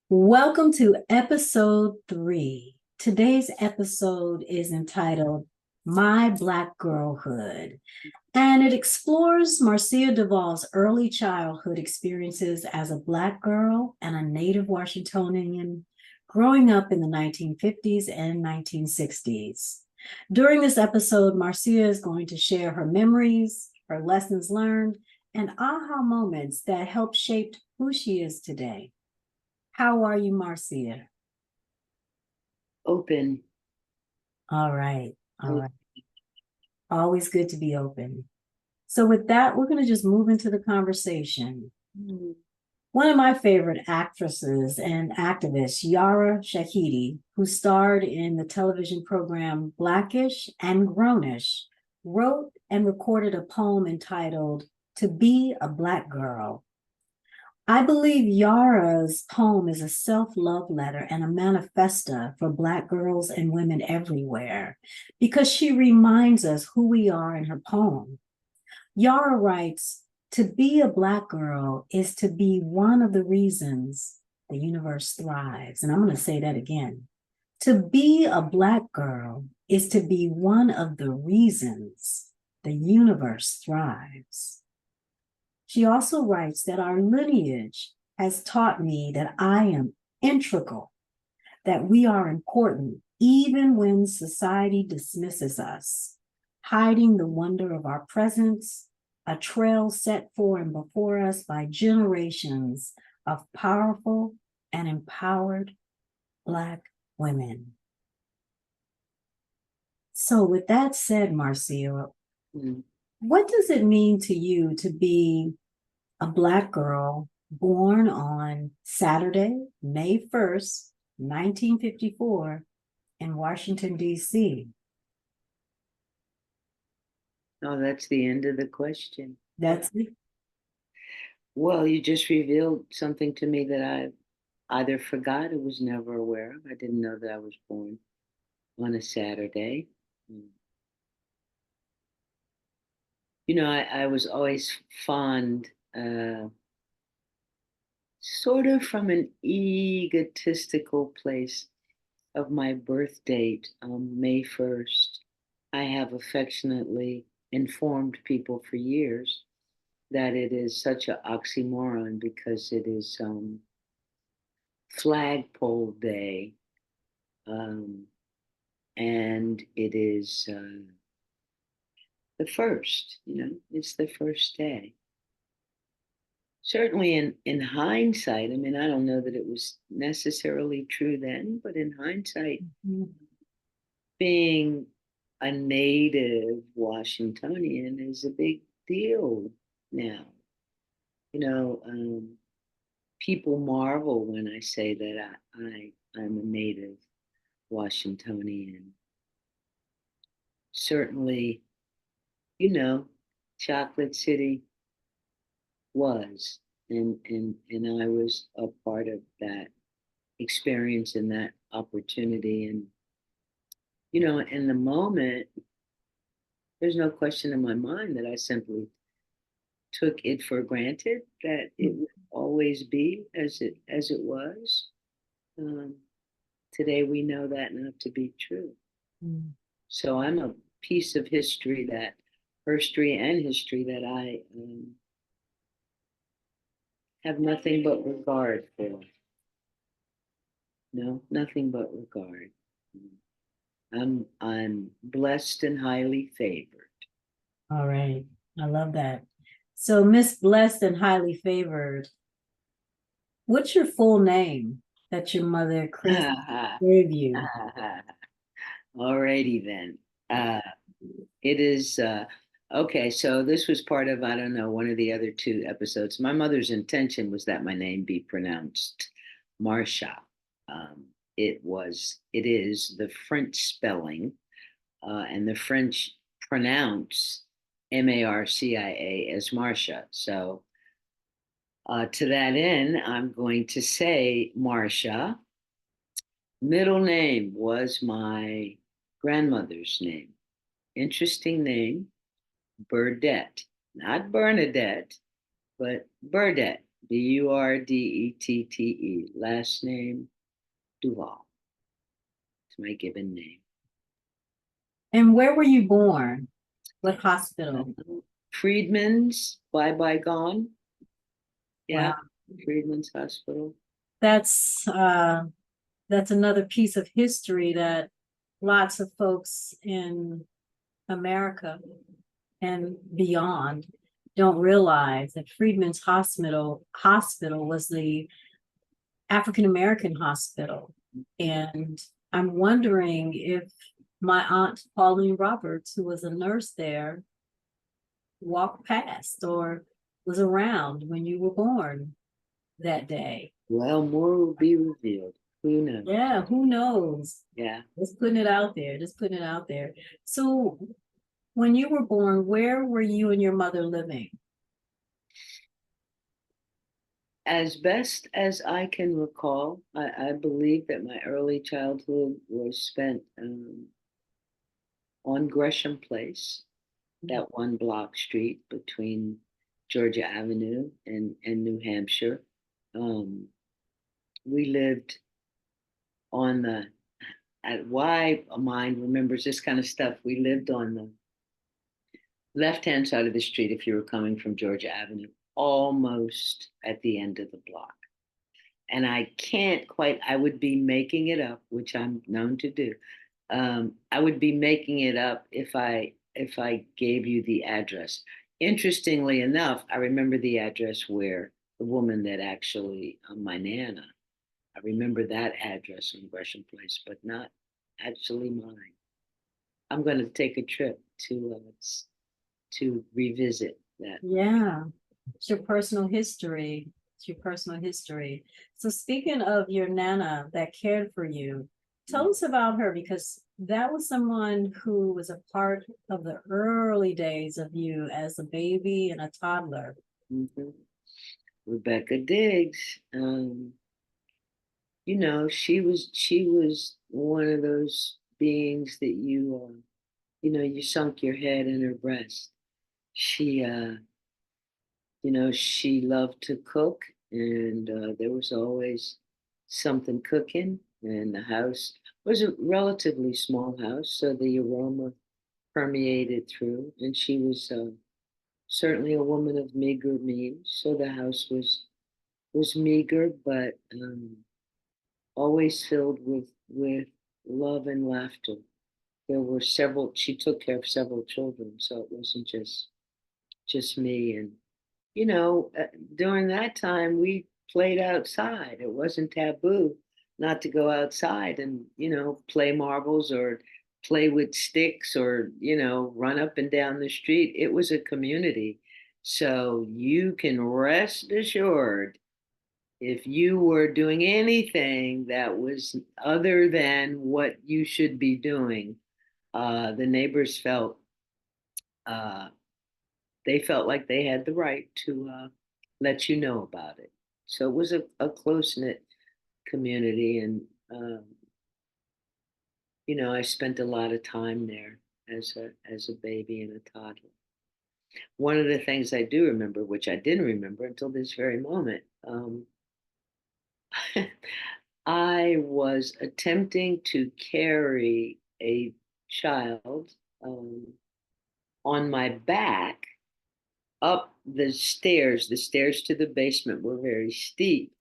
Welcome to episode 3. Today's episode is entitled My Black Girlhood, and it explores Marcia Duvall's early childhood experiences as a Black girl and a native Washingtonian growing up in the 1950s and 1960s. During this episode, Marcia is going to share her memories, her lessons learned, and aha moments that helped shape who she is today. How are you, Marcia? Open. All right. Always good to be open. So with that, we're going to just move into the conversation. One of my favorite actresses and activists, Yara Shahidi, who starred in the television program Blackish and Grownish, wrote and recorded a poem entitled To Be a Black Girl. I believe Yara's poem is a self-love letter and a manifesto for Black girls and women everywhere because she reminds us who we are in her poem. Yara writes, "To be a Black girl is to be one of the reasons the universe thrives." And I'm going to say that again. To be a Black girl is to be one of the reasons the universe thrives. She also writes that our lineage has taught me that I am integral, that we are important, even when society dismisses us, hiding the wonder of our presence, a trail set for and before us by generations of powerful and empowered Black women. So with that said, Marcia, what does it mean to you to be a Black girl born on Saturday, May 1st, 1954, in Washington, D.C.? Oh, that's the end of the question. That's it. Well, you just revealed something to me that I either forgot or was never aware of. I didn't know that I was born on a Saturday. I was always fond, sort of from an egotistical place, of my birth date, May 1st. I have affectionately informed people for years that it is such an oxymoron because it is flagpole day, and it is the first. It's the first day. Certainly, in hindsight, I mean, I don't know that it was necessarily true then, but in hindsight, being a native Washingtonian is a big deal now. You know, people marvel when I say that I'm a native Washingtonian. Certainly, Chocolate City was, and I was a part of that experience and that opportunity. And in the moment, there's no question in my mind that I simply took it for granted that it would always be as it was. Today we know that not to be true. So I'm a piece of history that I have nothing but regard for. No, nothing but regard. I'm blessed and highly favored. All right. I love that. So, Miss Blessed and Highly Favored, what's your full name that your mother Chris gave you? Alrighty then. It is okay. So this was part of, I don't know, one of the other 2 episodes. My mother's intention was that my name be pronounced Marcia. It is the French spelling, and the French pronounce Marcia as Marcia. So to that end, I'm going to say Marcia. Middle name was my grandmother's name. Interesting name, Burdette. Not Bernadette, but Burdette. Burdette. Last name Duvall. It's my given name. And where were you born? What hospital? Friedman's, Bye Gone. Yeah, Wow. Friedman's Hospital. That's that's another piece of history that lots of folks in America and beyond don't realize that Freedman's Hospital was the African American hospital. And I'm wondering if my aunt Pauline Roberts, who was a nurse there, walked past or was around when you were born that day. Well, more will be revealed. Who knows? Yeah, who knows? Yeah. Just putting it out there, just putting it out there. So when you were born, where were you and your mother living? As best as I can recall, I believe that my early childhood was spent on Gresham Place, that one block street between Georgia Avenue and New Hampshire. We lived on the, at why a mind remembers this kind of stuff, we lived on the left-hand side of the street if you were coming from Georgia Avenue, almost at the end of the block. And I can't quite, I would be making it up, which I'm known to do. I would be making it up if I gave you the address. Interestingly enough, I remember the address where the woman that actually, my Nana, I remember that address in Gresham Place, but not actually mine. I'm going to take a trip to revisit that. Yeah, it's your personal history. It's your personal history. So speaking of your Nana that cared for you, tell us about her, because that was someone who was a part of the early days of you as a baby and a toddler. Mm-hmm. Rebecca Diggs. You know, she was one of those beings that you sunk your head in her breast. She she loved to cook, and there was always something cooking, and the house was a relatively small house, so the aroma permeated through, and she was certainly a woman of meager means, so the house was meager, but always filled with love and laughter. There were several. She took care of several children, so it wasn't just me. And during that time, we played outside. It wasn't taboo not to go outside and play marbles or play with sticks or run up and down the street. It was a community, so you can rest assured if you were doing anything that was other than what you should be doing, the neighbors felt uh, they felt like they had the right to let you know about it. So it was a close knit community, and I spent a lot of time there as a baby and a toddler. One of the things I do remember, which I didn't remember until this very moment, I was attempting to carry a child um, on my back up the stairs. The stairs to the basement were very steep,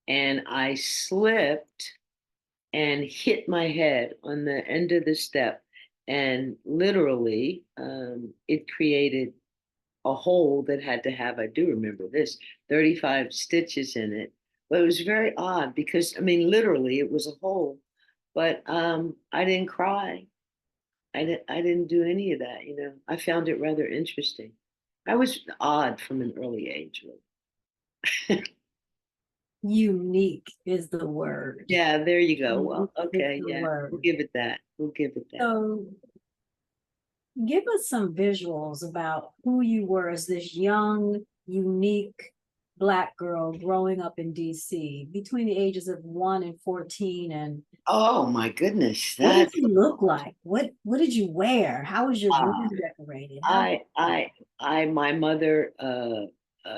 and I slipped and hit my head on the end of the step, and literally it created a hole that had to have, I do remember this, 35 stitches in it. But it was very odd because, I mean, literally it was a hole, but I didn't cry. I didn't do any of that, I found it rather interesting. I was odd from an early age. Unique is the word. Yeah, there you go. Well, Unique is okay, the yeah, word. we'll give it that. We'll give it that. So give us some visuals about who you were as this young, unique Black girl growing up in DC between the ages of 1 and 14. And Oh my goodness, what did that you look like? What did you wear? How was your uh, room decorated? How I, I, my mother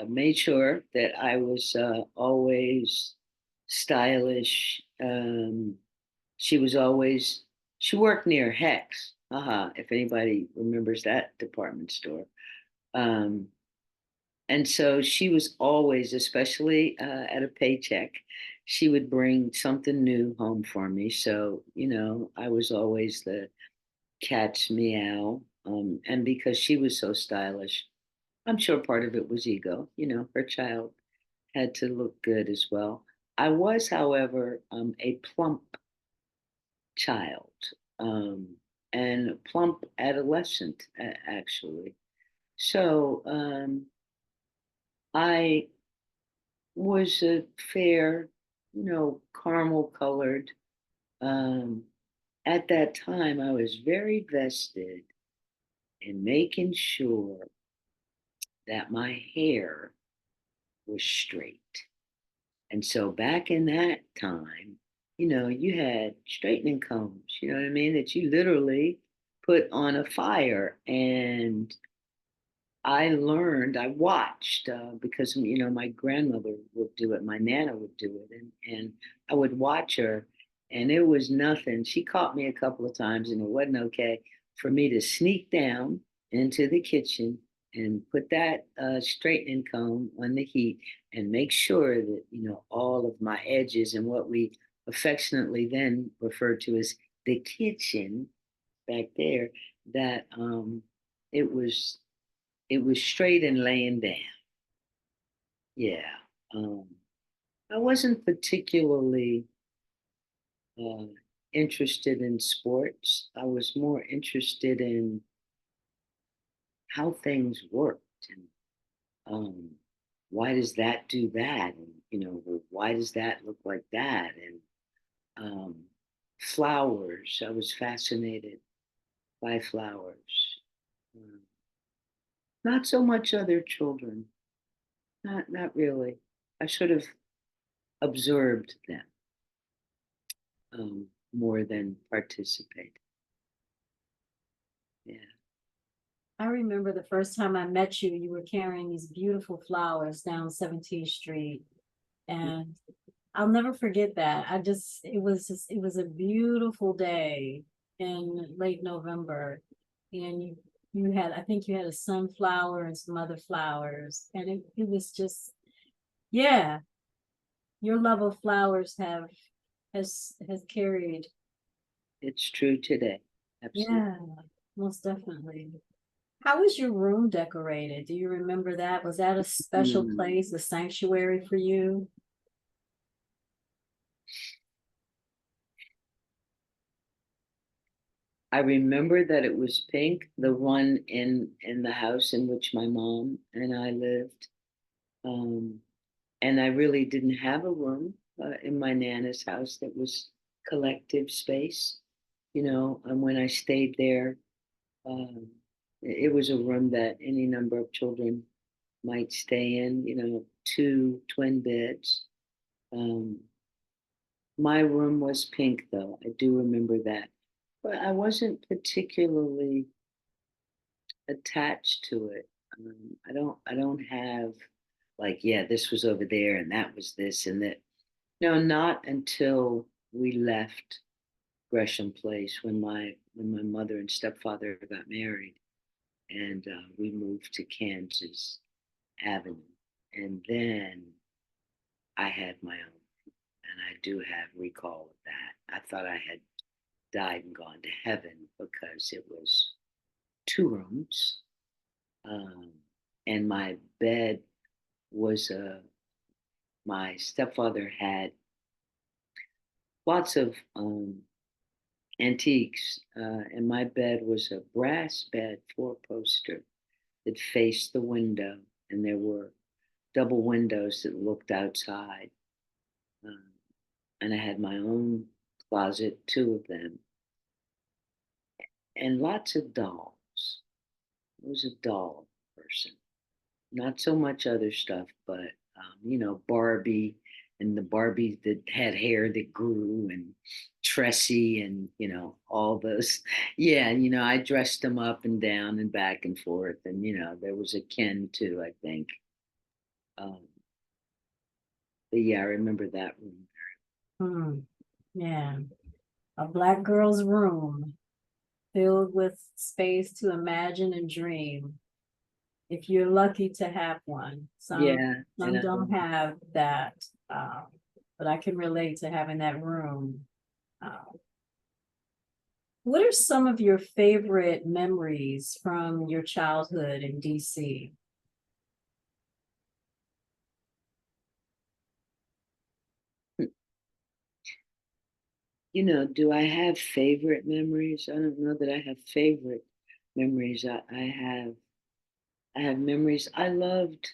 made sure that I was always stylish. She was always, she worked near Hex. If anybody remembers that department store. Um, and so she was always, especially at a paycheck, she would bring something new home for me. So, I was always the cat's meow. And because she was so stylish, I'm sure part of it was ego. Her child had to look good as well. I was, however, a plump child, um, and a plump adolescent, actually. So I was a fair, caramel colored. Um, at that time, I was very vested in making sure that my hair was straight. And so back in that time, you had straightening combs, you know what I mean, that you literally put on a fire. And I watched because, my grandmother would do it, my nana would do it, and I would watch her, and it was nothing. She caught me a couple of times, and it wasn't okay for me to sneak down into the kitchen and put that straightening comb on the heat and make sure that, all of my edges and what we affectionately then referred to as the kitchen back there, that it was it was straight and laying down. Yeah. Um, I wasn't particularly uh, interested in sports. I was more interested in how things worked, and um, why does that do that? And, well, why does that look like that? And um, flowers. I was fascinated by flowers. Um, Not so much other children. Not really. I should have observed them more than participate. Yeah. I remember the first time I met you, you were carrying these beautiful flowers down 17th Street. And I'll never forget that. It was a beautiful day in late November. And I think you had a sunflower and some other flowers. And it was just, yeah, your love of flowers has carried. It's true today. Absolutely. Yeah, most definitely. How was your room decorated? Do you remember that? Was that a special Mm. place, a sanctuary for you? I remember that it was pink, the one in the house in which my mom and I lived. Um, and I really didn't have a room in my nana's house that was collective space, and when I stayed there, um, it was a room that any number of children might stay in, two twin beds. Um, my room was pink, though. I do remember that. But I wasn't particularly attached to it. I don't have like, yeah, this was over there and that was this and that. No, not until we left Gresham Place when my mother and stepfather got married, and we moved to Kansas Avenue, and then I had my own, and I do have recall of that. I thought I had died and gone to heaven because it was two rooms, um, and my bed was my stepfather had lots of antiques, and my bed was a brass bed, four-poster that faced the window, and there were double windows that looked outside. Um, and I had my own closet, two of them, and lots of dolls. I was a doll person, not so much other stuff, but Barbie and the Barbies that had hair that grew and Tressie and all those. Yeah, I dressed them up and down and back and forth, and there was a Ken too, I think. But yeah, I remember that room. Hmm. Yeah. A Black girl's room filled with space to imagine and dream. If you're lucky to have one, Yeah, and some don't have that. Um, but I can relate to having that room. Uh, what are some of your favorite memories from your childhood in DC? do I have favorite memories? I don't know that I have favorite memories. I have memories. I loved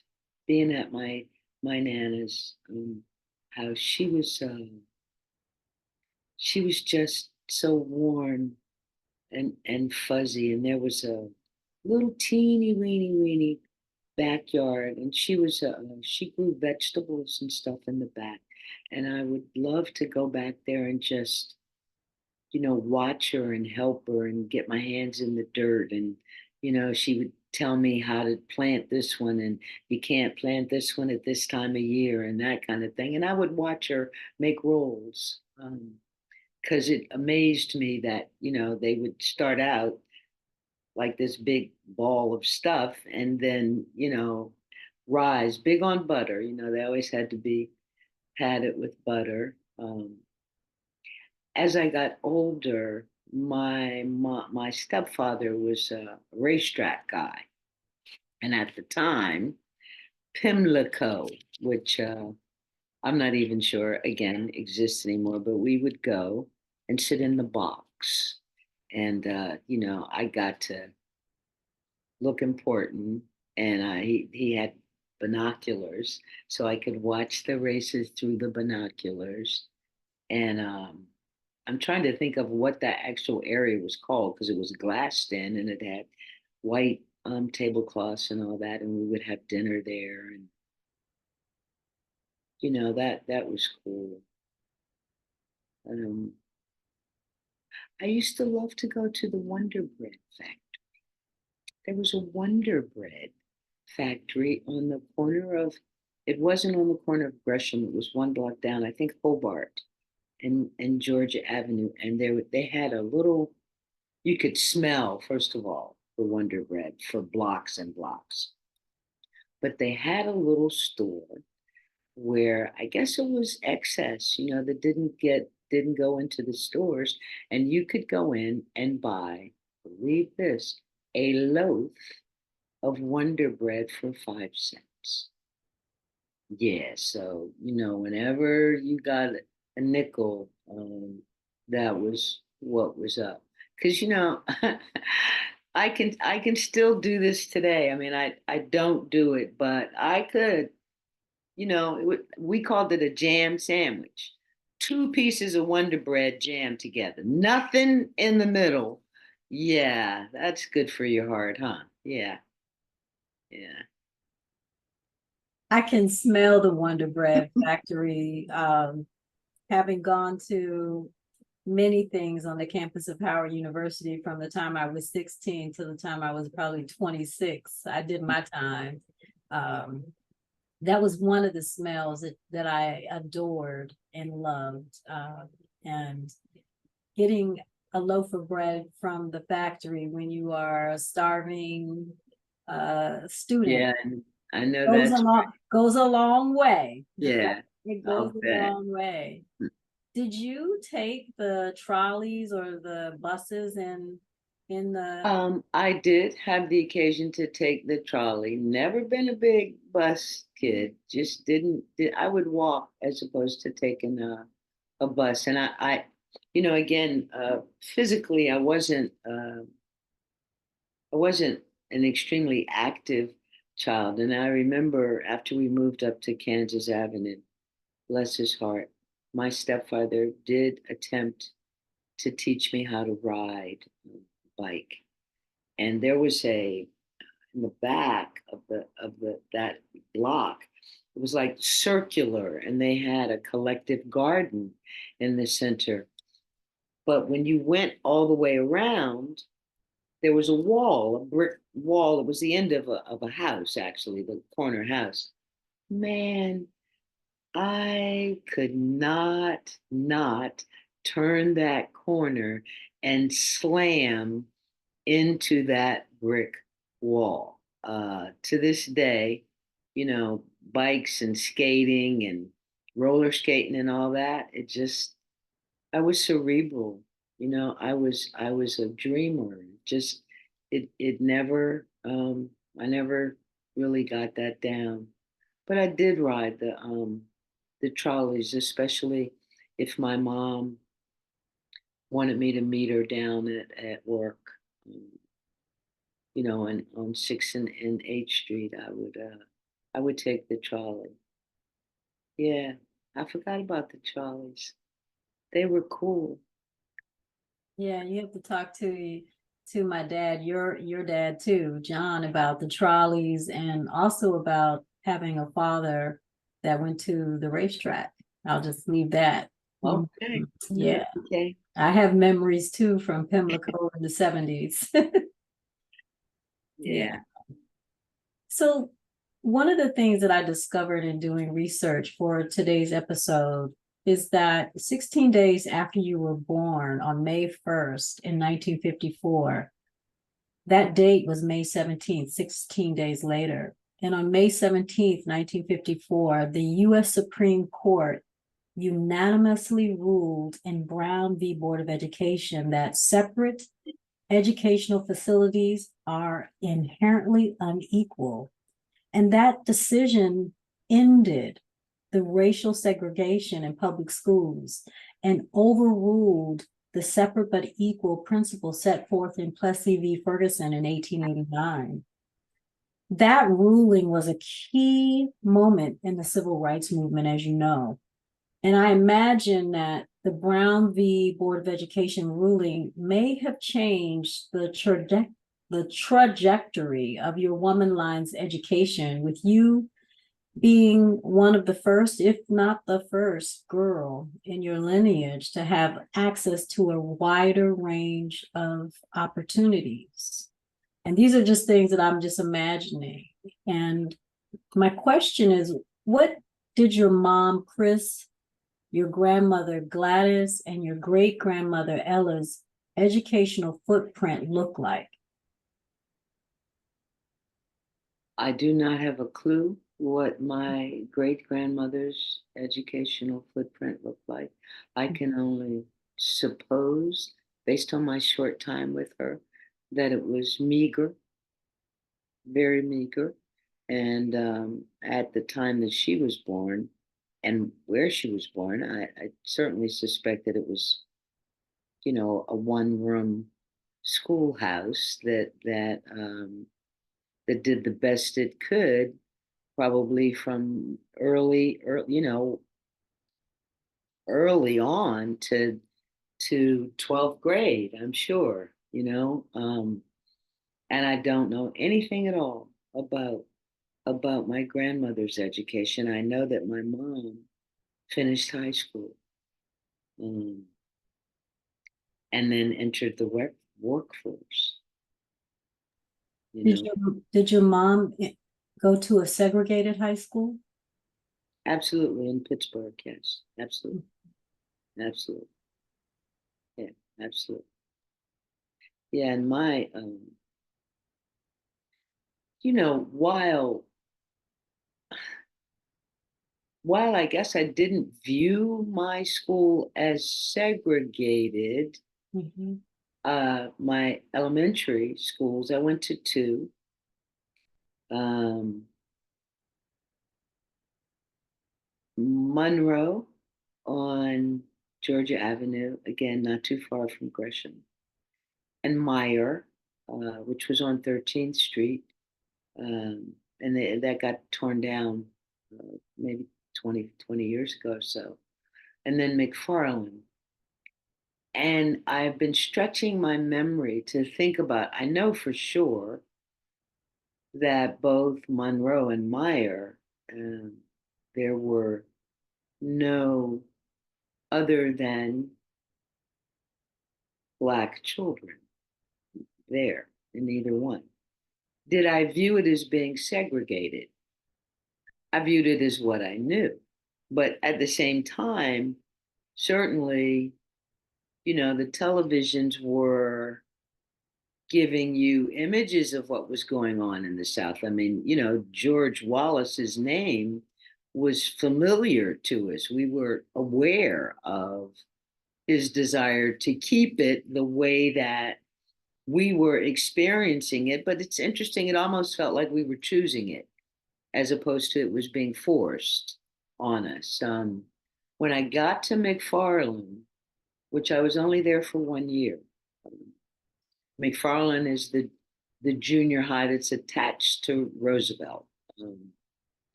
being at my nana's house. She was just so warm and fuzzy, and there was a little teeny weeny backyard, and she grew vegetables and stuff in the back, and I would love to go back there and just watch her and help her and get my hands in the dirt. And, she would tell me how to plant this one, and you can't plant this one at this time of year and that kind of thing. And I would watch her make rolls because it amazed me that, they would start out like this big ball of stuff and then, rise big on butter. They always had it with butter. As I got older, my stepfather was a racetrack guy, and at the time, Pimlico, which I'm not even sure again exists anymore, but we would go and sit in the box, and I got to look important, and he had binoculars, so I could watch the races through the binoculars, and I'm trying to think of what that actual area was called because it was a glass stand and it had white tablecloths and all that, and we would have dinner there, and that was cool. Um, I used to love to go to the Wonder Bread factory. There was a Wonder Bread factory on the corner of. It wasn't on the corner of Gresham. It was one block down. I think Hobart and Georgia Avenue, and they had a little. You could smell, first of all, the Wonder Bread for blocks and blocks. But they had a little store where I guess it was excess, that didn't go into the stores, and you could go in and buy, believe this, a loaf of Wonder Bread for 5 cents. Yeah, so whenever you got a nickel, that was what was up. Because I can still do this today. I mean, I don't do it, but I could. We called it a jam sandwich. Two pieces of Wonder Bread jammed together, nothing in the middle. Yeah, that's good for your heart, huh? Yeah, yeah. I can smell the Wonder Bread factory. Having gone to many things on the campus of Howard University from the time I was 16 to the time I was probably 26. I did my time. Um, that was one of the smells that I adored and loved. And getting a loaf of bread from the factory when you are a starving student Yeah, and I know that's goes a long way. yeah, It goes I'll a bet. long way. Did you take the trolleys or the buses in the I did have the occasion to take the trolley. Never been a big bus kid. Just I would walk as opposed to taking a bus. And again, physically, I wasn't an extremely active child. And I remember after we moved up to Kansas Avenue, bless his heart, my stepfather did attempt to teach me how to ride a bike. And there was in the back of the that block, it was like circular, and they had a collective garden in the center. But when you went all the way around, there was a brick wall. It was the end of a house, actually, the corner house. Man, I could not turn that corner and slam into that brick wall. To this day, bikes and skating and roller skating and all that, I was cerebral. I was a dreamer. Just it never I never really got that down. But I did ride the trolleys, especially if my mom wanted me to meet her down at work. um, and on 6th and 8th Street, I would take the trolley. Yeah, I forgot about the trolleys. They were cool. Yeah, you have to talk to my dad, your dad too, John, about the trolleys and also about having a father that went to the racetrack. I'll just leave that. Mhm. Okay. Yeah, Okay. I have memories too from Pimlico in the 70s. Yeah. Yeah. So one of the things that I discovered in doing research for today's episode is that 16 days after you were born on May 1st in 1954, that date was May 17th, 16 days later. And on May 17th, 1954, the US Supreme Court unanimously ruled in Brown v. Board of Education that separate educational facilities are inherently unequal. And that decision ended the racial segregation in public schools and overruled the separate but equal principle set forth in Plessy v. Ferguson in 1889. That ruling was a key moment in the civil rights movement, as you know. And I imagine that the Brown v. Board of Education ruling may have changed the trajectory of your Woman Lines education, with you being one of the first, if not the first, girl in your lineage to have access to a wider range of opportunities. And these are just things that I'm just imagining. And my question is, what did your mom, Chris, your grandmother, Gladys, and your great grandmother, Ella's educational footprint look like? I do not have a clue what my great grandmother's educational footprint looked like. I can only suppose, based on my short time with her, that it was meager, very meager. And at the time that she was born and where she was born, I certainly suspect that it was, a one-room schoolhouse that did the best it could, probably from early on to 12th grade, I'm sure, and I don't know anything at all about my grandmother's education. I know that my mom finished high school, um, and then entered the workforce. You Did know, your mom go to a segregated high school? absolutely in Pittsburgh, yes, absolutely, absolutely, yeah, absolutely, yeah. And my, while I guess I didn't view my school as segregated, Mhm. my elementary schools, I went to two. Um, Monroe on Georgia Avenue, again, not too far from Gresham, and Meyer, which was on 13th Street. And that got torn down maybe 20 years ago or so. And then McFarland. And I've been stretching my memory to think about, I know for sure that both Monroe and Meyer, um, there were no other than Black children there in either one. Did I view it as being segregated? I viewed it as what I knew. But at the same time, certainly, the televisions were giving you images of what was going on in the South. I mean, George Wallace's name was familiar to us. We were aware of his desire to keep it the way that we were experiencing it. But it's interesting, it almost felt like we were choosing it as opposed to it was being forced on us. When I got to McFarland, which I was only there for 1 year, McFarland is the junior high that's attached to Roosevelt. Um,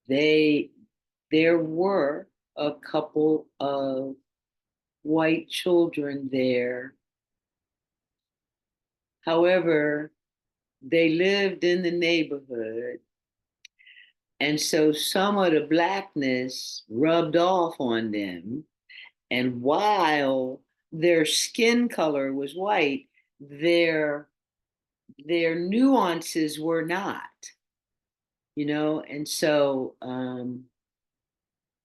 they there were a couple of white children there. However, they lived in the neighborhood, and so some of the blackness rubbed off on them. And while their skin color was white, their nuances were not, and so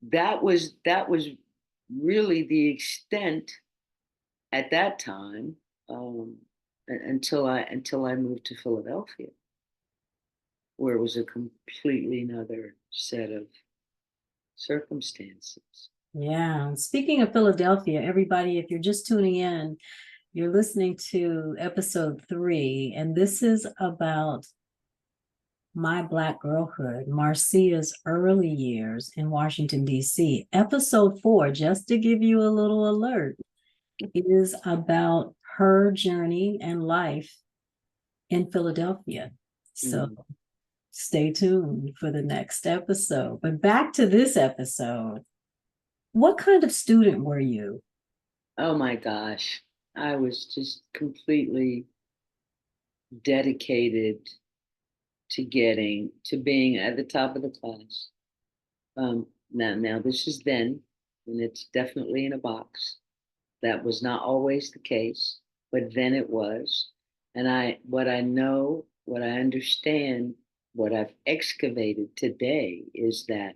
that was really the extent at that time, until I moved to Philadelphia, where it was a completely another set of circumstances. Yeah. Speaking of Philadelphia, everybody, if you're just tuning in, you're listening to episode 3, and this is about my Black girlhood, Marcia's early years in Washington, D.C. Episode 4, just to give you a little alert, is about her journey and life in Philadelphia. So stay tuned for the next episode. But back to this episode. What kind of student were you? Oh my gosh. I was just completely dedicated to being at the top of the class. Now this is then, and it's definitely in a box. That was not always the case, but then it was. And what I know, what I understand, what I've excavated today is that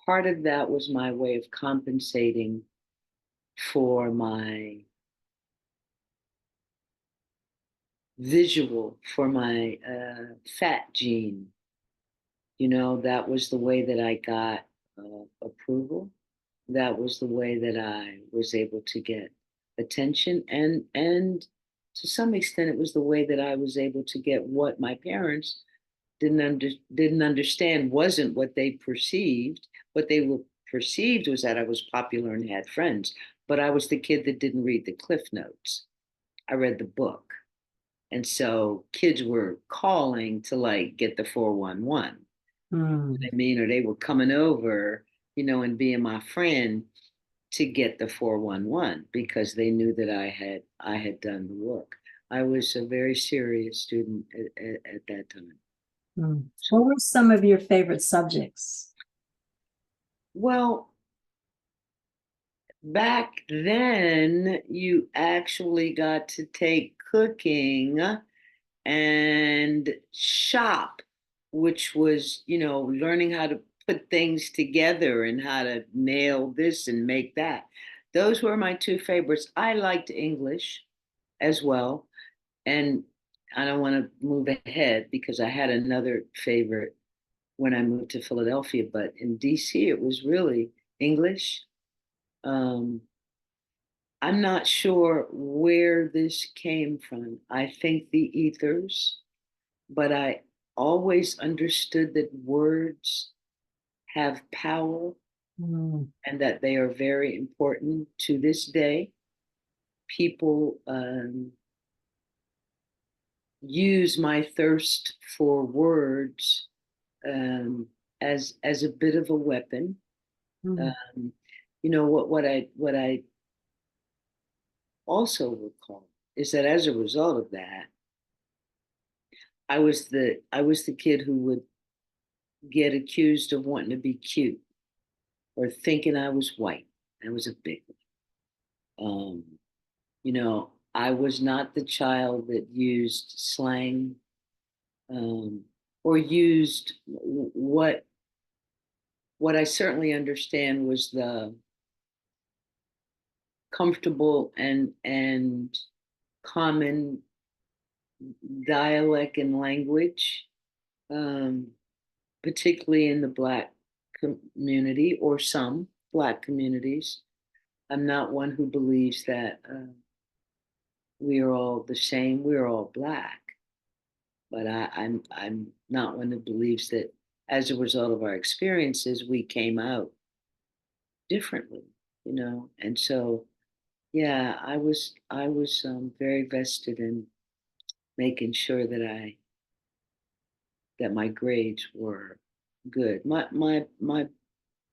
part of that was my way of compensating for my visual, for my fat gene. That was the way that I got approval. That was the way that I was able to get attention, and to some extent, it was the way that I was able to get what my parents didn't understand wasn't what they perceived. What they were perceived was that I was popular and had friends, but I was the kid that didn't read the cliff notes. I read the book. And so kids were calling to like get the 411. I mean, or they were coming over, and being my friend to get the 411 because they knew that I had done the work. I was a very serious student at that time. What were some of your favorite subjects? Well, back then you actually got to take cooking and shop, which was, learning how to put things together and how to nail this and make that. Those were my two favorites. I liked English as well. And I don't want to move ahead because I had another favorite when I moved to Philadelphia, but in DC, it was really English. Um, I'm not sure where this came from. I think the ethers, but I always understood that words have power and that they are very important to this day. People use my thirst for words as a bit of a weapon. What I also recall is that as a result of that, I was the kid who would get accused of wanting to be cute or thinking I was white. That was a big one. I was not the child that used slang or used what what I certainly understand was the comfortable and common dialect and language, um, particularly in the Black community or some Black communities. I'm not one who believes that we are all the same. We're all Black, but I'm not one who believes that as a result of our experiences we came out differently, you know. And so, yeah, I was very vested in making sure that my grades were good. My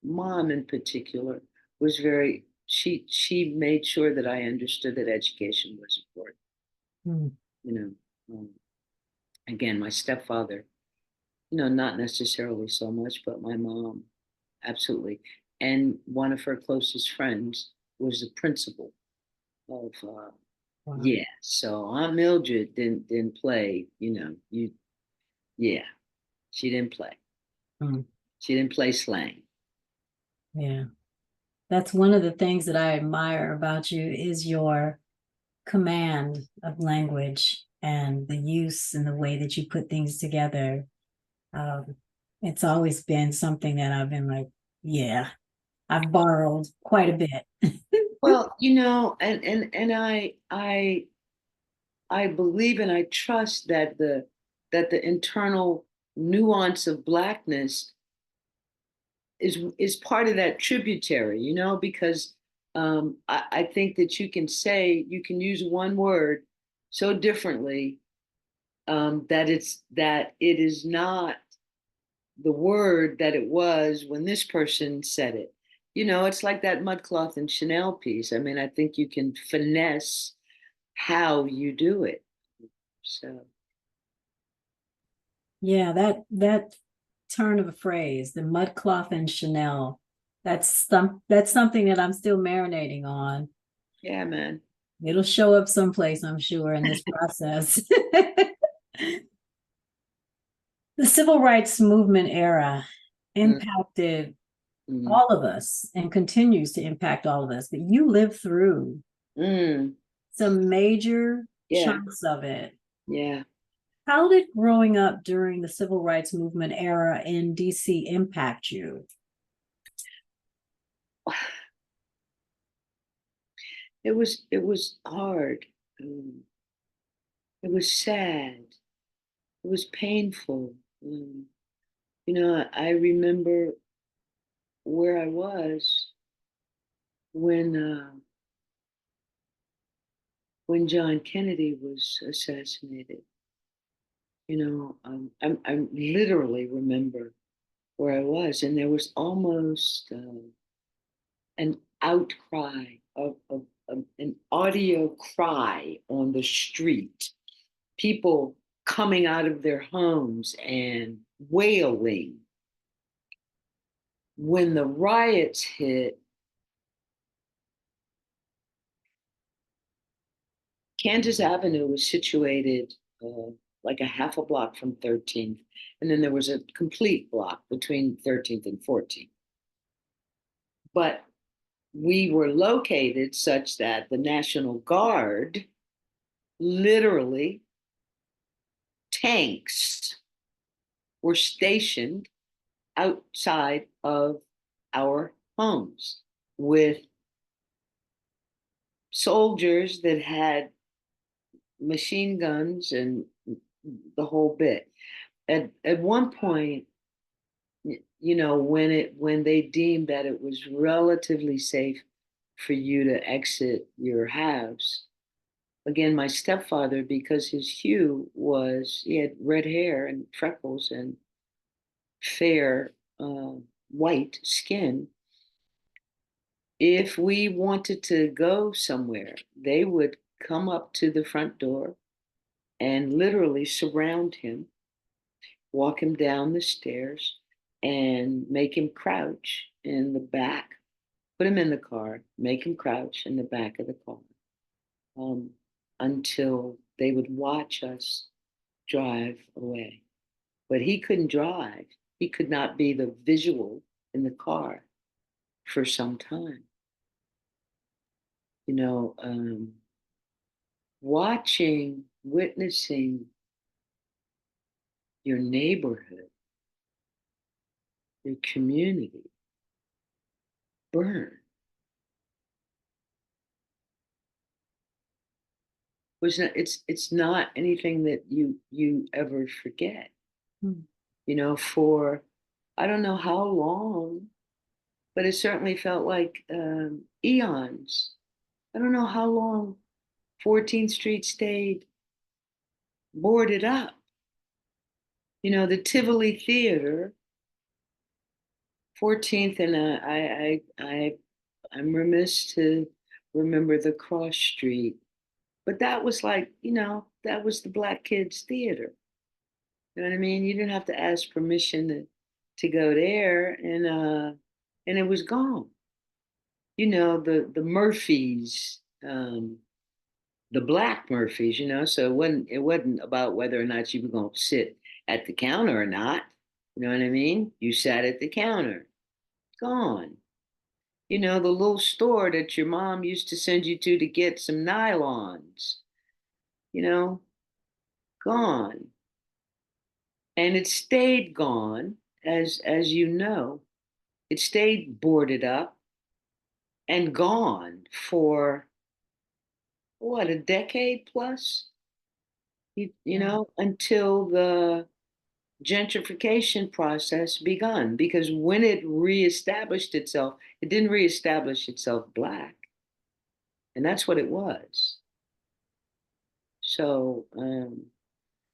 mom in particular was very she made sure that I understood that education was important. Mm. You know, again, my stepfather, not necessarily so much, but my mom, absolutely. And one of her closest friends was the principal of Wow. yeah. So Aunt Mildred didn't play. Yeah, she didn't play. Mm. She didn't play slang. Yeah. That's one of the things that I admire about you is your command of language and the use and the way that you put things together. Um, it's always been something that I've been like, yeah, I've borrowed quite a bit. Well, and I believe and I trust that the internal nuance of Blackness is part of that tributary, because I think that you can use one word so differently, that it is not the word that it was when this person said it. It's like that mudcloth and Chanel piece. I mean, I think you can finesse how you do it. So Yeah, that turn of a phrase, the mudcloth and Chanel, that's something that I'm still marinating on. yeah, man. It'll show up someplace, I'm sure, in this process. The civil rights movement era Mm, impacted mm, all of us and continues to impact all of us, but you lived through mm, some major yeah, chunks of it. yeah. How did growing up during the civil rights movement era in DC impact you? It was hard. It was sad. It was painful. I remember where I was when John Kennedy was assassinated. I literally remember where I was, and there was almost an outcry of an audio cry on the street, people coming out of their homes and wailing. When the riots hit, Kansas Avenue was situated like a half a block from 13th, and then there was a complete block between 13th and 14th. But we were located such that the National Guard, literally, tanks were stationed outside of our homes with soldiers that had machine guns and the whole bit. At one point, when they deemed that it was relatively safe for you to exit your house, again, my stepfather, because his hue was, he had red hair and freckles and fair white skin. If we wanted to go somewhere, they would come up to the front door and literally surround him, walk him down the stairs, and make him crouch in the back, put him in the car, make him crouch in the back of the car, um, until they would watch us drive away. But he couldn't drive. He could not be the visual. in the car for some time. You know, watching, witnessing your neighborhood, your community burn was not, it's not anything that you ever forget. Mm. You know, for I don't know how long, but it certainly felt like eons. I don't know how long 14th Street stayed boarded up. You know, the Tivoli Theater, 14th, and I'm remiss to remember the cross street, but that was like, you know, that was the Black Kids Theater. You know what I mean? You didn't have to ask permission to go there, and it was gone. You know, the Murphys, the Black Murphys, you know, so it wasn't about whether or not you were gonna sit at the counter or not. You know what I mean? You sat at the counter. Gone. You know, the little store that your mom used to send you to get some nylons, you know, gone. And it stayed gone, as you know. It stayed boarded up and gone for what, a decade plus? You Yeah. know, until the gentrification process begun. Because when it reestablished itself, it didn't reestablish itself black. And that's what it was. So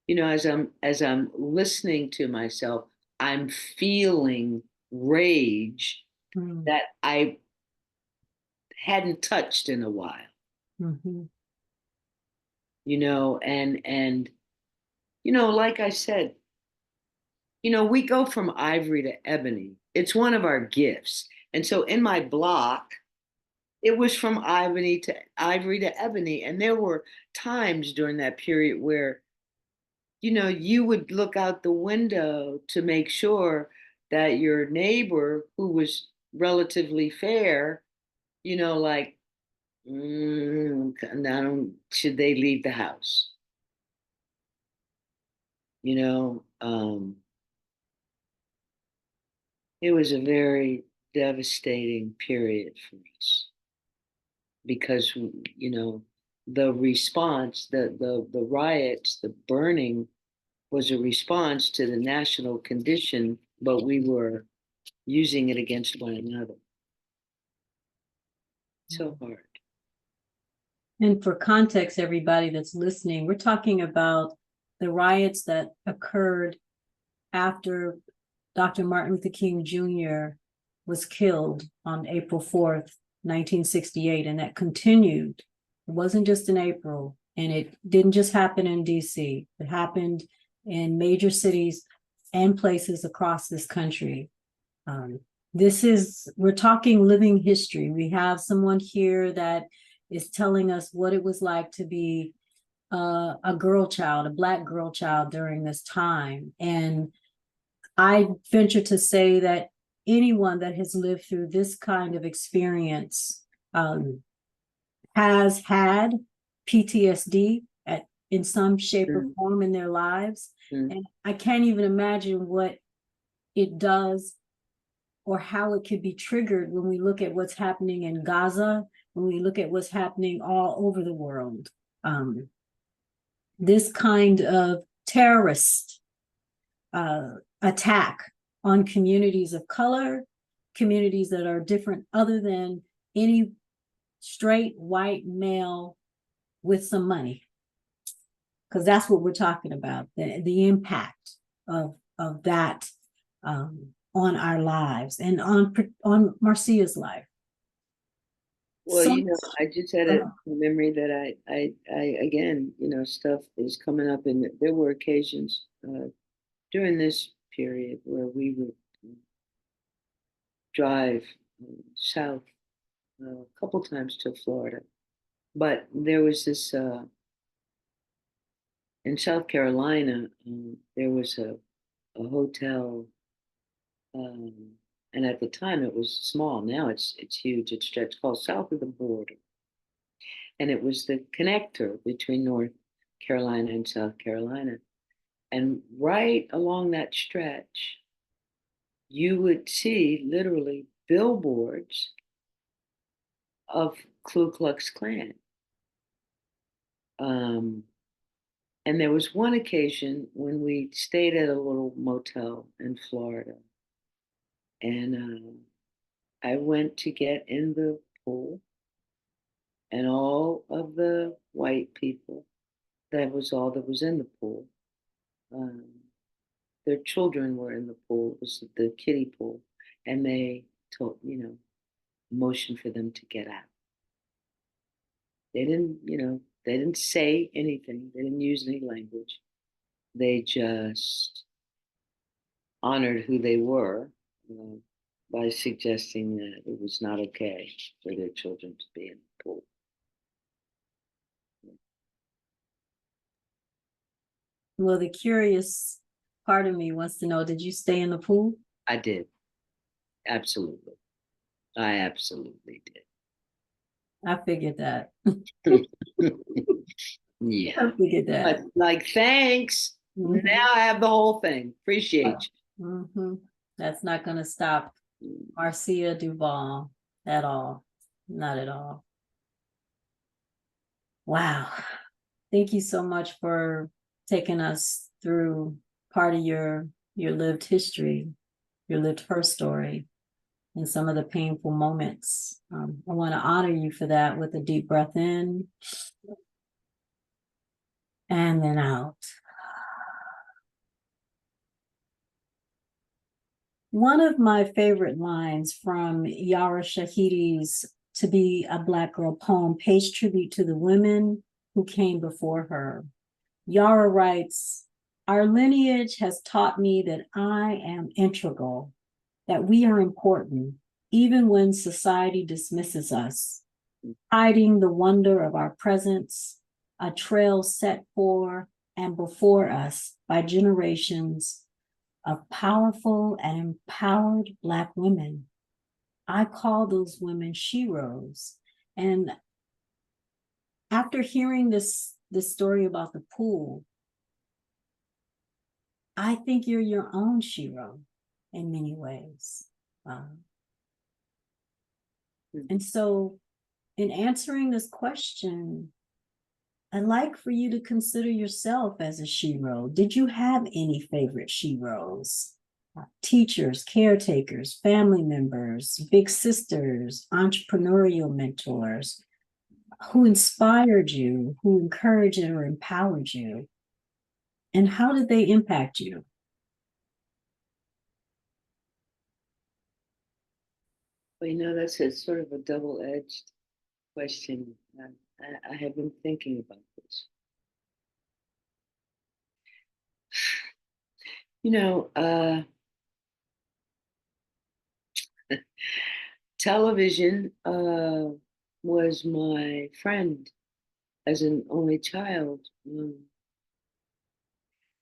you know, as I'm listening to myself, I'm feeling rage Mm. that I hadn't touched in a while, Mhm. you know, and you know, like I said, you know, we go from ivory to ebony. It's one of our gifts. And so in my block, it was from ivory to ebony. And there were times during that period where, you know, you would look out the window to make sure that your neighbor, who was relatively fair, you know, like, now should they leave the house? You know, it was a very devastating period for us because, you know, the response, the riots, the burning was a response to the national condition, but we were using it against one another. So hard. And for context, everybody that's listening, we're talking about the riots that occurred after Dr. Martin Luther King Jr. was killed on April 4th, 1968, and that continued. It wasn't just in April, and it didn't just happen in DC. It happened in major cities and places across this country. Um, we're talking living history. We have someone here that is telling us what it was like to be a girl child, a Black girl child during this time. And I venture to say that anyone that has lived through this kind of experience has had PTSD in some shape or Mm, form in their lives. mm. And I can't even imagine what it does or how it could be triggered when we look at what's happening in Gaza, when we look at what's happening all over the world. This kind of terrorist attack on communities of color, communities that are different other than any straight white male with some money, because that's what we're talking about, the impact of that on our lives and on Marcia's life. Well, So you know, I just had a memory that I again, you know, stuff is coming up, and there were occasions during this period where we would drive south a couple times to Florida. But there was this in South Carolina, there was a hotel, um, And at the time it was small. Now it's huge. It's stretched, called South of the Border. And it was the connector between North Carolina and South Carolina. And right along that stretch, you would see literally billboards of Ku Klux Klan. And there was one occasion when we stayed at a little motel in Florida, and I went to get in the pool, and all of the white people, that was all that was in the pool. Um, their children were in the pool. It was the kiddie pool, and they told, motioned for them to get out. They didn't, they didn't say anything. They didn't use any language. They just honored who they were, by suggesting that it was not okay for their children to be in the pool. Well, the curious part of me wants to know, did you stay in the pool? I did. Absolutely. I absolutely did. I figured that. Yeah. I figured that. But like, thanks. Mhm. Now I have the whole thing. Appreciate you. Mm-hmm. That's not going to stop Marcia Duvall at all. Not at all. Wow. Thank you so much for taking us through part of your lived history, your lived her story, and some of the painful moments. I want to honor you for that with a deep breath in and then out. One of my favorite lines from Yara Shahidi's To Be a Black Girl poem pays tribute to the women who came before her. Yara writes, "Our lineage has taught me that I am integral, that we are important, even when society dismisses us, hiding the wonder of our presence, a trail set for and before us by generations of powerful and empowered Black women. I call those women sheroes." And after hearing this story about the pool, I think you're your own shero in many ways. And so in answering this question, I'd like for you to consider yourself as a shero. Did you have any favorite sheroes? Teachers, caretakers, family members, big sisters, entrepreneurial mentors who inspired you, who encouraged or empowered you? And how did they impact you? Well, that's a sort of a double-edged question. I have been thinking about this. Television was my friend as an only child,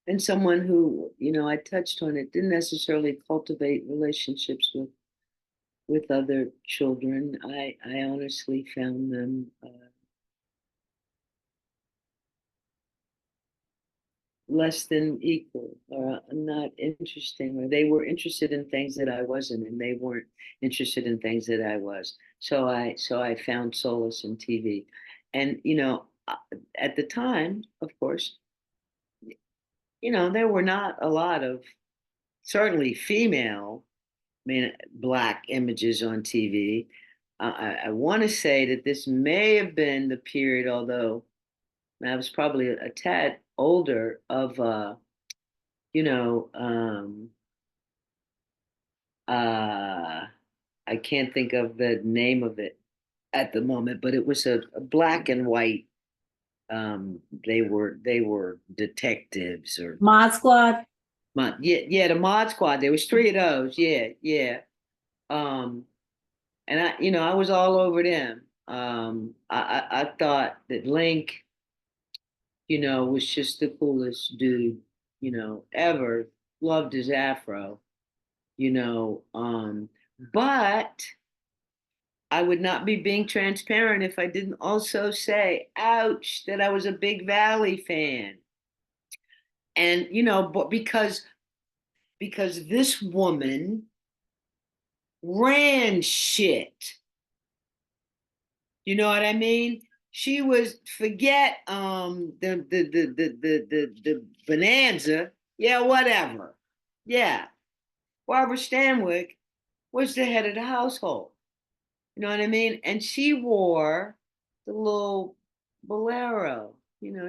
and someone who, I touched on it, didn't necessarily cultivate relationships with other children. I honestly found them less than equal, or not interesting, or they were interested in things that I wasn't, and they weren't interested in things that I was. So I found solace in TV. And at the time, of course, there were not a lot of, certainly female, Black images on TV. I want to say that this may have been the period, although I was probably a tad older, of you know, uh, I can't think of the name of it at the moment, but it was a black and white. They were detectives, or Mod Squad? yeah, the Mod Squad. There was three of those. Yeah, yeah. Um, and I was all over them. I thought that Link, was just the coolest dude, ever. Loved his afro. But I would not be being transparent if I didn't also say, ouch, that I was a big Valley fan. And, but because this woman ran shit. You know what I mean? She was forget the bonanza. Yeah, whatever. Yeah. Barbara Stanwyck was the head of the household. You know what I mean? And she wore the little bolero.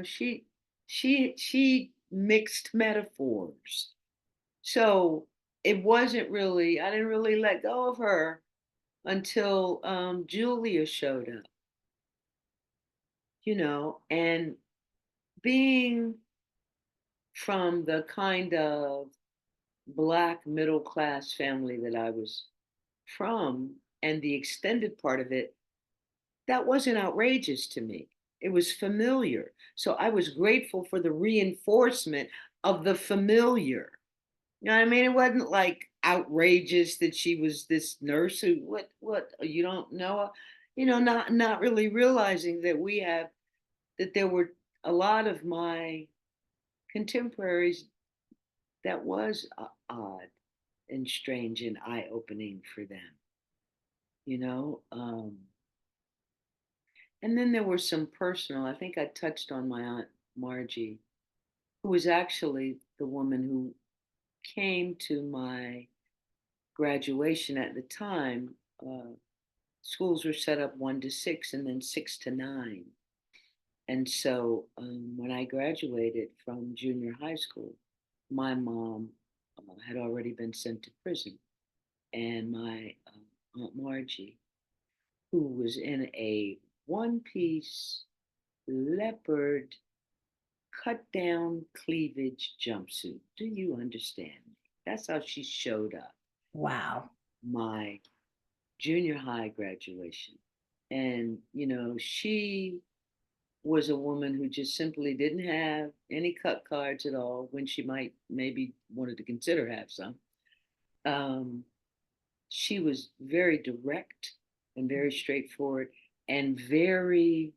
She mixed metaphors. So it wasn't really, I didn't really let go of her until Julia showed up, and being from the kind of Black middle class family that I was from, and the extended part of it, that wasn't outrageous to me. It was familiar. So I was grateful for the reinforcement of the familiar. You know what I mean? It wasn't like outrageous that she was this nurse who what you don't know, not really realizing that there were a lot of my contemporaries that was odd and strange and eye-opening for them, you know. And then there were some personal. I think I touched on my aunt Margie, who was actually the woman who came to my graduation at the time. Schools were set up 1 to 6 and then 6 to 9. And so when I graduated from junior high school, my mom had already been sent to prison. And my Aunt Margie, who was in a one piece leopard cut down cleavage jumpsuit. Do you understand me? That's how she showed up. Wow. My junior high graduation. And, she was a woman who just simply didn't have any cut cards at all when she might maybe wanted to consider have some. Um, she was very direct and very straightforward and very,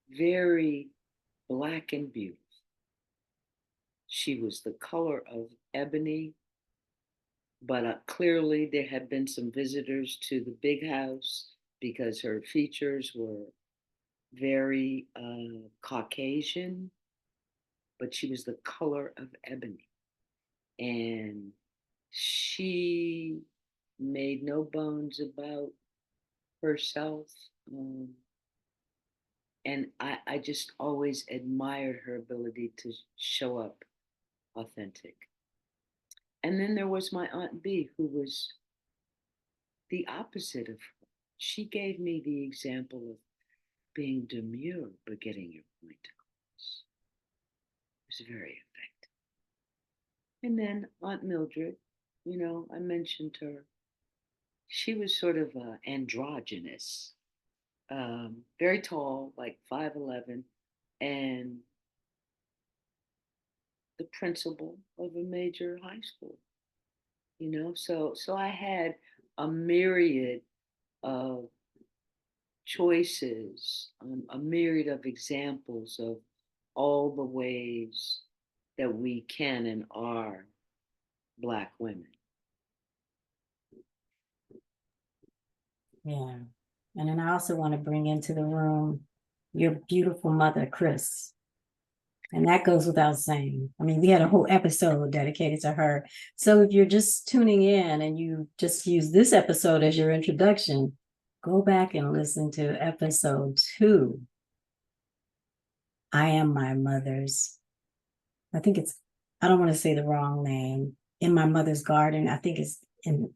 very Black and beautiful. She was the color of ebony, but clearly there had been some visitors to the big house because her features were very Caucasian, but she was the color of ebony. And she made no bones about herself. And I just always admired her ability to show up authentic. And then there was my Aunt B, who was the opposite of her. She gave me the example of being demure but getting your point across. It was very effective. And then Aunt Mildred, I mentioned her. She was sort of androgynous, very tall, like 5'11", and the principal of a major high school. So I had a myriad of choices, a myriad of examples of all the ways that we can and are Black women. Yeah. And then I also want to bring into the room your beautiful mother, Chris. And that goes without saying. I mean, we had a whole episode dedicated to her. So if you're just tuning in and you just use this episode as your introduction, go back and listen to episode 2. I am my mother's. I don't want to say the wrong name. In my mother's garden. I think it's in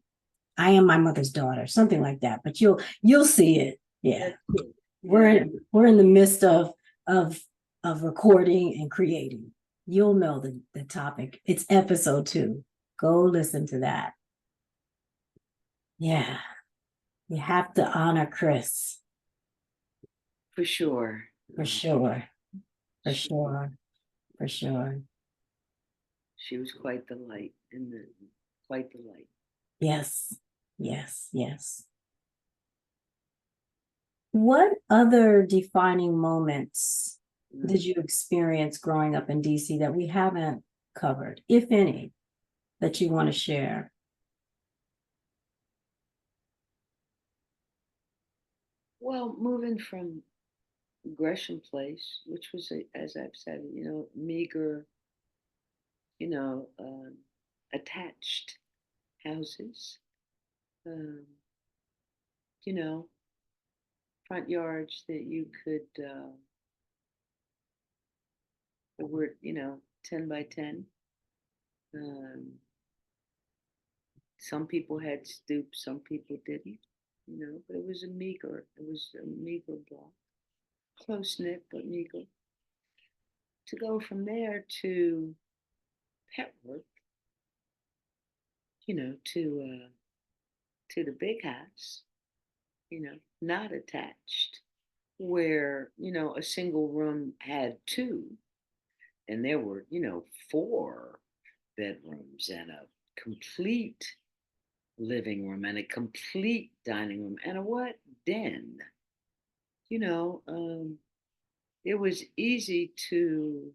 I am my mother's daughter, something like that. But you'll see it. Yeah. We're in the midst of recording and creating. You'll know the topic. It's episode 2. Go listen to that. Yeah. You have to honor Chris. For sure. For sure. For sure. For sure. She was quite the light. Yes, yes, yes. What other defining moments did you experience growing up in DC that we haven't covered, if any, that you want to share? Well, moving from Gresham Place, which was, as I've said, meager, you know, um, attached houses, um, you know, front yards that you could, that were, 10 by 10. Um, some people had stoops, some people didn't, but it was a meager block, close knit, but meager. To go from there to Petworth, to the big house, not attached, where, a single room had two, and there were, four bedrooms and a complete living room and a complete dining room and a what? Den. You know, um, it was easy to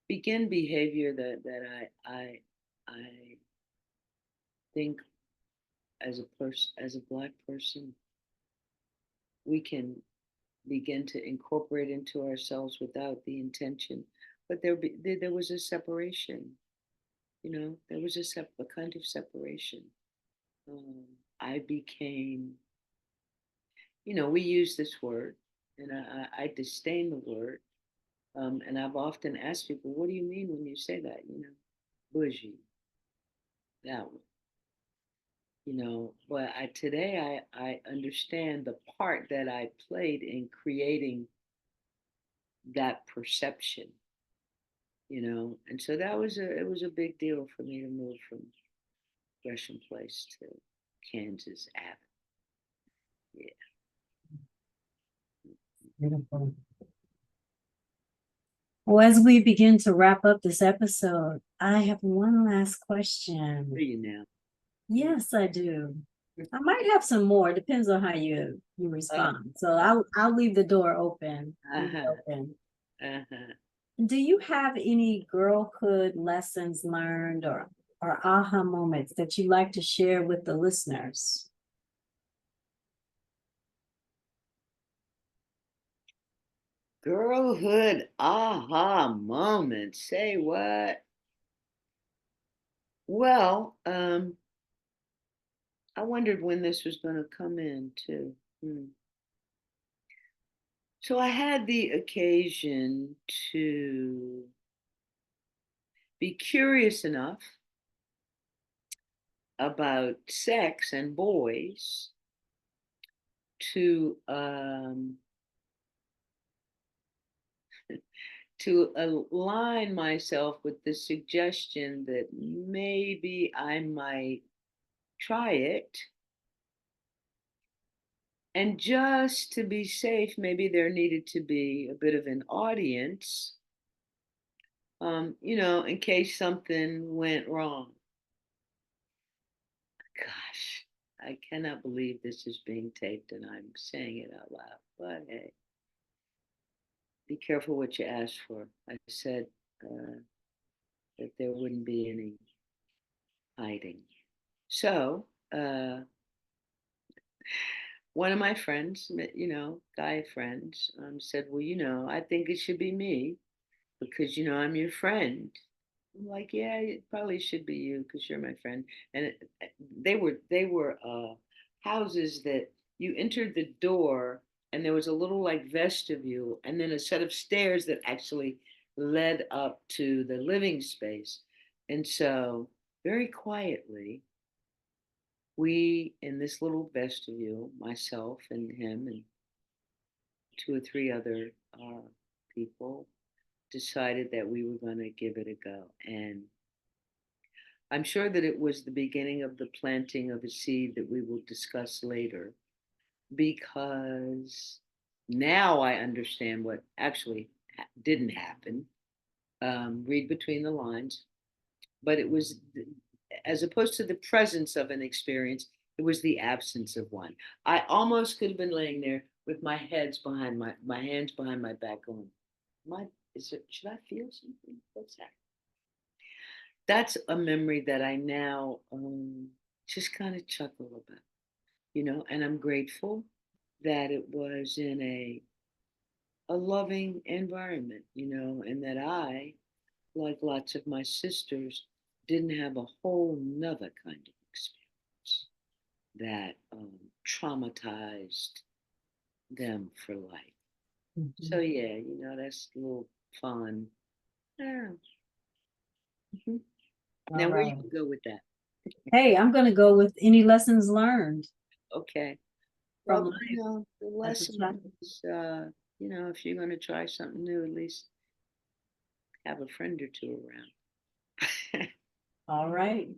begin behavior that I think as a black person, we can begin to incorporate into ourselves without the intention. But there was a separation, there was a kind of separation. Um, I became, we use this word, and I disdain the word. And I've often asked people, what do you mean when you say that? Bougie, that one. But today I understand the part that I played in creating that perception, and so it was a big deal for me to move from Gresham Place to Kansas Avenue. Yeah. Beautiful. Well, as we begin to wrap up this episode, I have one last question. Do you now? Yes, I do. I might have some more. Depends on how you respond. So I'll leave the door open. Uh-huh. Open. Uh-huh. Do you have any girlhood lessons learned or aha moments that you'd like to share with the listeners? Girlhood aha moment. Say what? Well, I wondered when this was going to come in too. So I had the occasion to be curious enough about sex and boys to to align myself with the suggestion that maybe I might try it. And just to be safe, maybe there needed to be a bit of an audience, in case something went wrong. Gosh, I cannot believe this is being taped and I'm saying it out loud. But hey, be careful what you ask for. I said that there wouldn't be any hiding. So, one of my friends, guy friends, said, well, I think it should be me because, I'm your friend. I'm like, yeah, it probably should be you because you're my friend. And they were houses that you entered the door and there was a little like vestibule and then a set of stairs that actually led up to the living space. And so very quietly, we in this little vestibule, myself and him and two or three other people, decided that we were going to give it a go. And I'm sure that it was the beginning of the planting of a seed that we will discuss later, because now I understand what actually didn't happen. read between the lines. But it was, as opposed to the presence of an experience, it was the absence of one. I almost could have been laying there with my hands behind my back going, should I feel something? What's that? That's a memory that I now just kind of chuckle about, and I'm grateful that it was in a loving environment, and that I, like lots of my sisters, didn't have a whole nother kind of experience that traumatized them for life. So yeah, that's a little fun. Yeah. Mhm. Now, All where you right. go with that? Hey, I'm going to go with any lessons learned Okay. from Well, life the as a lesson child. is, if you're going to try something new, at least have a friend or two around. All right.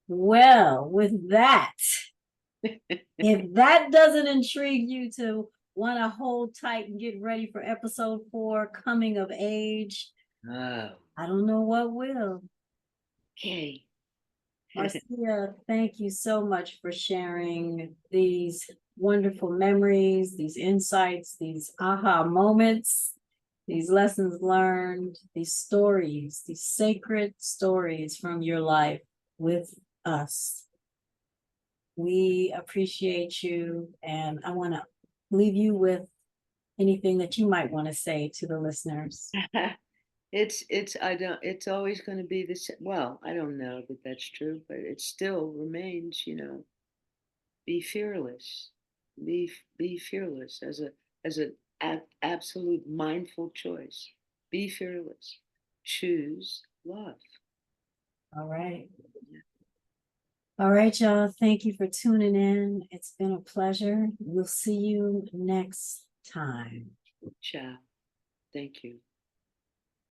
Well, with that, if that doesn't intrigue you to want to hold tight and get ready for episode 4, coming of age, Oh, I don't know what will. okay. Marcia, thank you so much for sharing these wonderful memories, these insights, these aha moments, these lessons learned, these stories, these sacred stories from your life with us. We appreciate you, and I want to leave you with anything that you might want to say to the listeners. It's always going to be the same. Well, I don't know that that's true, but it still remains, be fearless. Be fearless as an absolute mindful choice. Be fearless. Choose love. All right. All right, y'all. Thank you for tuning in. It's been a pleasure. We'll see you next time. Ciao. Thank you.